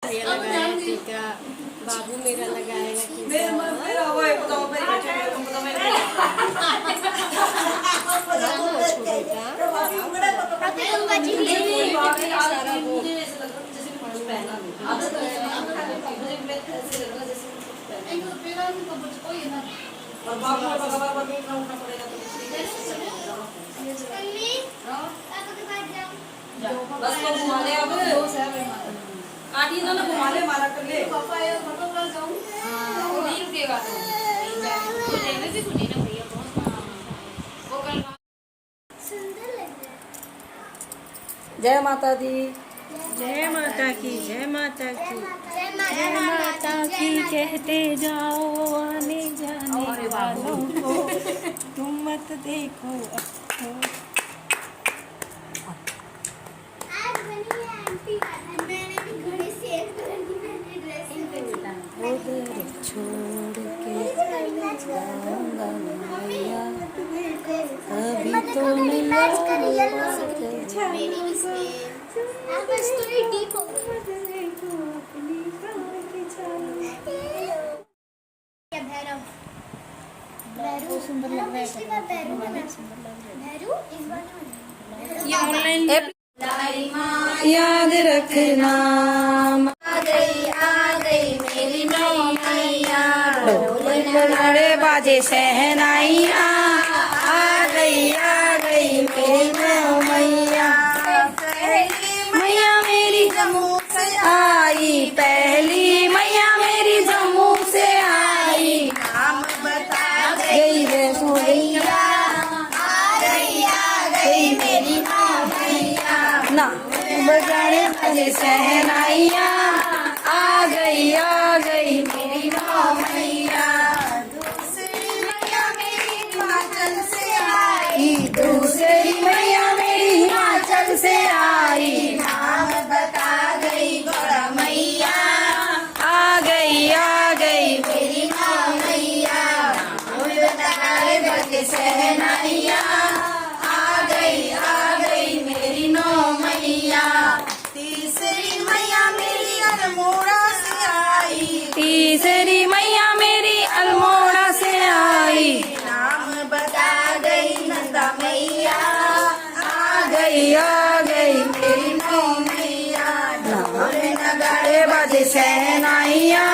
लगाया टीका, बाबू मेरा लगाएगा बस वो घुमा ले अब काटी दो ना, घुमा ले मारा कर ले पापा ये फोटो कर जाऊं। हां वो नहीं रुकेगा तो वो लेने भी सुनी ना भैया बहुत। वो कल सुंदर लग रहा है। जय माता दी, जय माता की, जय माता की, जय माता की कहते जाओ आने जाने वालों को, तुम मत देखो छोड़ के जाऊंगा मैया, अभी तो मैया सुंदर लग रहा है। याद रखना बाजे शहनाइया, आ गई मेरी नौ मैया, मैया मेरी जम्मू से आई, पहली मैया मेरी जम्मू से आई, नाम बता गई रे सोनिया, आ गई मेरी नौ मैया, ना बजाने बाजे शहनाइया, आ गई मेरी नौ मैया, दूसरी मैया मेरी हिमाचल से आई, नाम बता गई गौरा मैया, आ गई मेरी नौ मैया, नाम बता गई शहनाइया, आ गई मेरी नौ मैया, तीसरी मैया मेरी अल्मोड़ा से आई, तीसरी मैया मेरी अल्मोड़ा से आई, नाम बता गई नंदा मैया, आ गई मेरी नौ मैया, ढोल नगाड़े बाजे शहनाइया,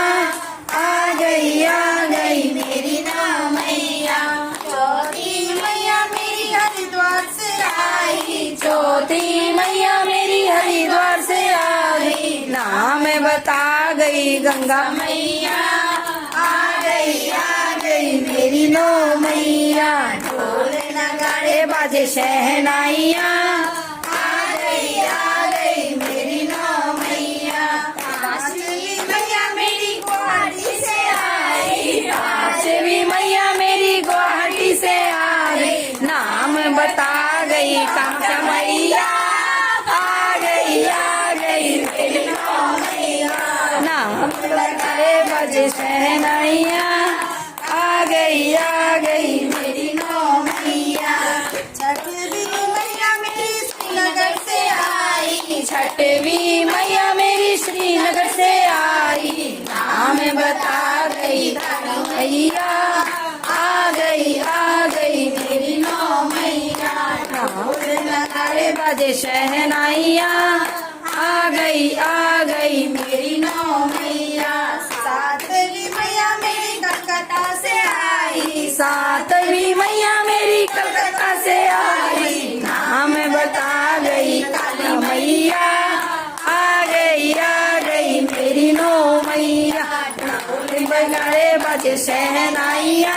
आ गई मेरी नौ मैया, चौथी मैया मेरी हरिद्वार से आई, चौथी मैया मेरी हरिद्वार से आई, नाम बता गई गंगा मैया, आ गई मेरी नौ मैया, ढोल नगाड़े बाजे शहनाइया, आ गई मेरी नौ मैया, पांचवी मैया मेरी गुवाहाटी से आई, पांचवी मैया मेरी गुवाहाटी से आई, नाम बता गई कामख्या मैया, आ गई मेरी नौ मैया, नाम बता बाजे शहनाइया, आ गई मेरी नौ मैया, छठवीं मैया मेरी श्रीनगर से आई, छठवीं मैया मेरी श्रीनगर से आई, नाम बता गई मैया, आ गई मेरी नौ मैया, ढोल नगाड़े बाजे शहनाइया, आ गई मेरी नौ मैया, सातवीं मैया मेरी कलकत्ता से आई, सातवीं मैया मेरी कलकत्ता से आई, नाम बता गई काली मैया, आ गई मेरी नौ मैया, ढोल बजाए बाजे शहनाइया,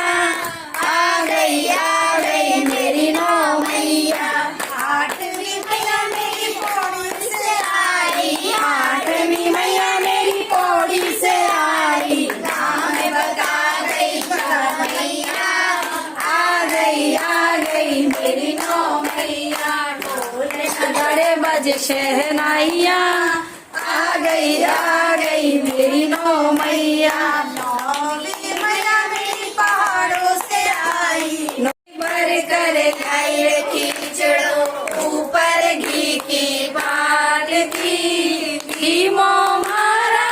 आ गई मेरी नौ मैया, आठवीं मैया मेरी पौड़ी से आई, आठवीं मैया मेरी पौड़ी से आई, नाम बता गई मैया, आ गई मेरी नौ मैया, ढोल नगाड़े बाजे शहनाइया, आ गई मेरी नौ मैया, नौवीं मैया मेरी पहाड़ों से आई, भर कर लाई कीचड़ो ऊपर घी की बाल्टी, घी मों मारा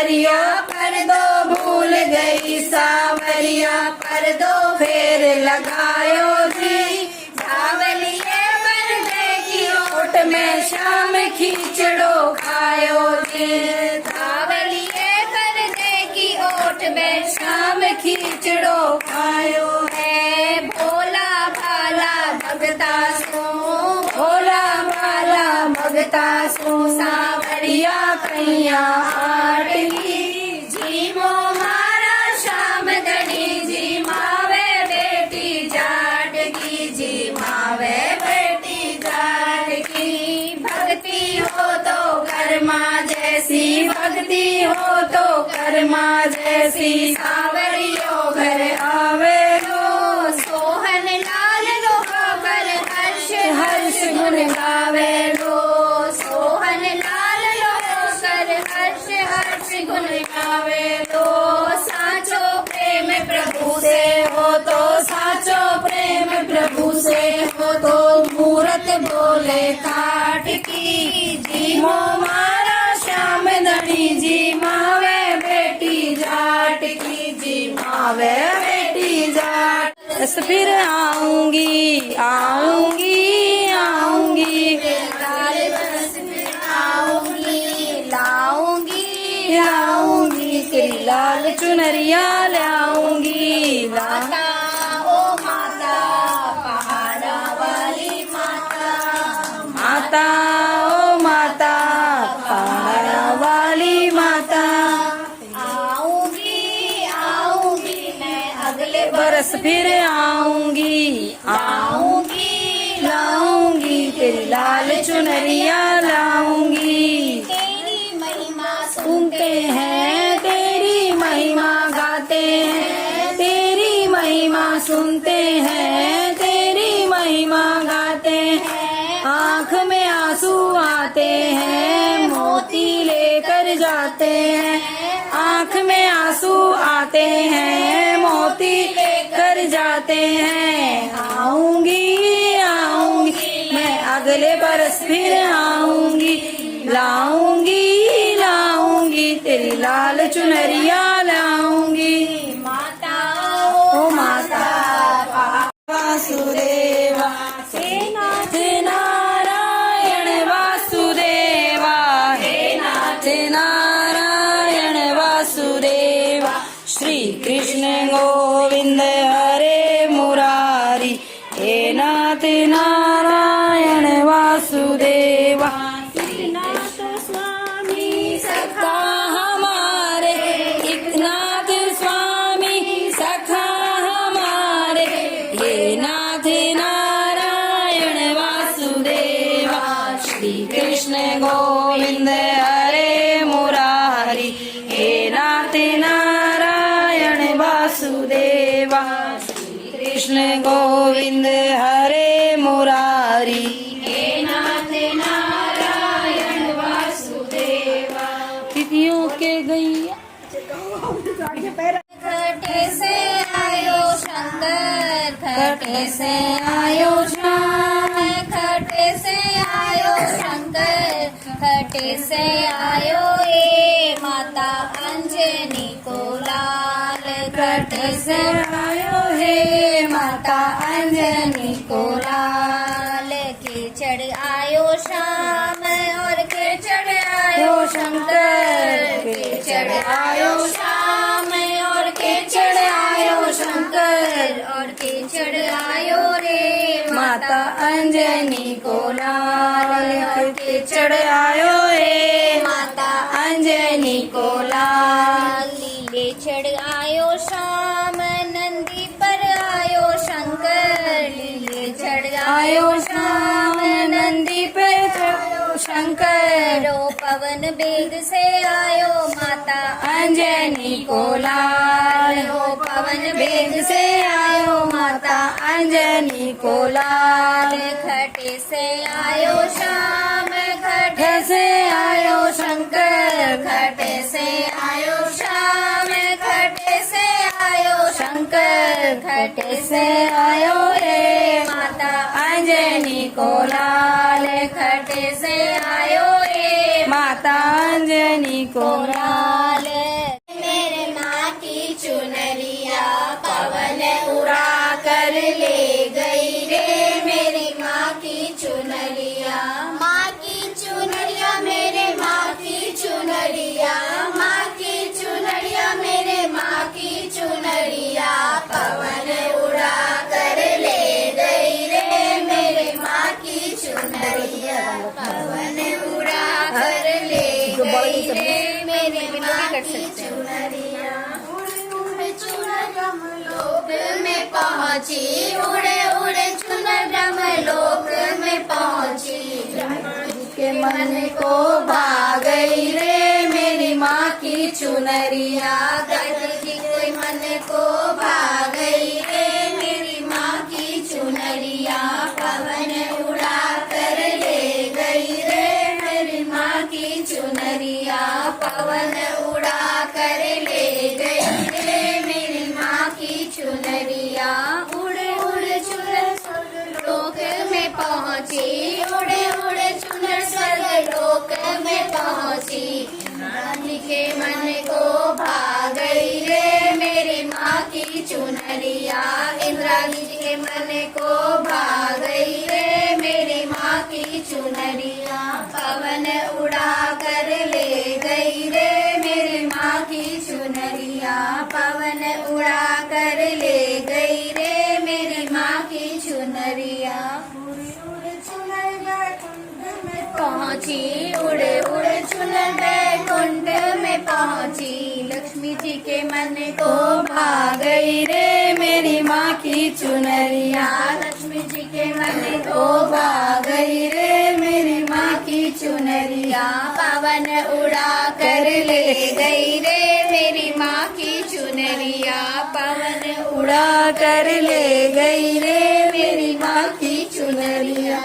सावरिया पर्दो भूल गई सावरिया पर्दो फेर लगायो जी सावलिए पर्दे की ओट में शाम खींचड़ो खायो जी सावलिए पर्दे की ओट में शाम खींचड़ो खायो है भोला भाला भगता सो भोला भाला भगता सो सावरिया कैया आटली जीमो मारा श्याम धनी जी मावे बेटी जाट की जी मावे बेटी जाट की भक्ति हो तो कर्मा जैसी भक्ति हो तो कर्मा जैसी सावरियो घर आवे लो सोहन लाल लो पर हर्ष हर्ष गुण गावे लो सोहन लाल लो कर हर्ष हर्ष गुण गावे लो साचो प्रेम प्रभु से हो तो साचो प्रेम प्रभु से हो तो मूरत बोले काट की जी मो मारा श्याम धनी जी मावे बेटी जाट की जी मावे बेटी जाट बस फिर आऊंगी आऊंगी आऊंगी बस फिर आऊंगी लाऊंगी लाऊंगी तेरी लाल चुनरिया लाऊंगी माता ओ माता पहाड़ा वाली माता माता ओ माता पहाड़ा वाली माता आऊंगी आऊंगी मैं अगले बरस फिर आऊंगी आऊंगी लाऊंगी तेरी लाल चुनरिया लाऊंगी तेरी महिमा सुनते हैं तेरी महिमा गाते हैं तेरी महिमा सुनते हैं तेरी महिमा गाते हैं आँख में आंसू आते हैं मोती लेकर जाते हैं आँख में आंसू आते हैं मोती लेकर जाते हैं आऊंगी आऊंगी मैं अगले बरस फिर आऊंगी लाऊंगी लाऊंगी तेरी लाल चुनरिया लाऊंगी माता ओ माता वासुदेवा हे नाथ नारायण वासुदेवा हे नाथ नारायण वासुदेवा श्री कृष्ण गोविंद हरे मुरारी हे नाथ नारायण वासुदेवा नाथ स्वामी सखा हमारे नाथ स्वामी सखा हमारे हे नाथ नारायण वासुदेवा श्री कृष्ण गोविंद हरे मुरारी हे नाथ नारायण वासुदेवा श्री कृष्ण गोविंद हरे मुरारी हे नाथ नारायण वासुदेवा तिथियों के गैया खटे से आयो शंकर खटे से आयो श्याम खटे से आयो शंकर खटे से आयो ए माता अंजनी को लाल खटे से आयो हे माता अंजनी को लाल के चढ़ आयो श्याम और के चढ़ आयो शंकर के चढ़ आयो श्याम और के चढ़ आयो शंकर और के चढ़ आयो रे माता अंजनी को लाल के चढ़ आयो रे माता अंजनी को लाल लीले चढ़ आयो श्याम नंदी पर आयो शंकर लीले चढ़ आयो श्याम नंदी पर आयो शंकर ओ पवन वेग से आयो माता अंजनी को लाल ओ पवन वेग से आयो माता अंजनी को लाल खटे से आयो श्याम खटे से आयो शंकर खटे से आयो श्याम खटे से आयो शंकर खटे से आयो रे माता अंजनी को लाल खटे से आयो रे माता अंजनी को लाल सकते हैं। उड़े चुनर ब्रह्मलोक में पहुंची, उड़े उड़े चुनर ब्रह्मलोक में पहुंची। ब्रह्मा जी के मन को भा गई रे मेरी माँ की चुनरिया, गायत्री जी के मन को भा गई रे मेरी माँ की चुनरिया। पवन उड़ा कर ले गई रे मेरी माँ की चुनरिया, पवन उड़ा कर ले गई रे मेरी माँ की चुनरिया। उड़े उड़े चुनर स्वर्गलोक में पहुंची, उड़े उड़े चुनर स्वर्गलोक में पहुंची। रानी के मन को भा गई रे मेरी माँ की चुनरिया, इंद्राणी जी के मन को भा गई रे मेरी माँ की चुनरिया। पवन उड़ा कर ले गई रे मेरी माँ की चुनरिया, पवन उड़ा कर ले गई रे मेरी माँ की चुनरिया। पहुंची, उड़े उड़े चुनर बैकुंठ में पहुंची। लक्ष्मी जी के मन को भा गई रे मेरी माँ की चुनरिया, लक्ष्मी जी के मन को भा गई रे मेरी माँ की चुनरिया। पवन उड़ा कर ले गई रे मेरी माँ की चुनरिया, पवन उड़ा कर ले गई रे मेरी माँ की चुनरिया।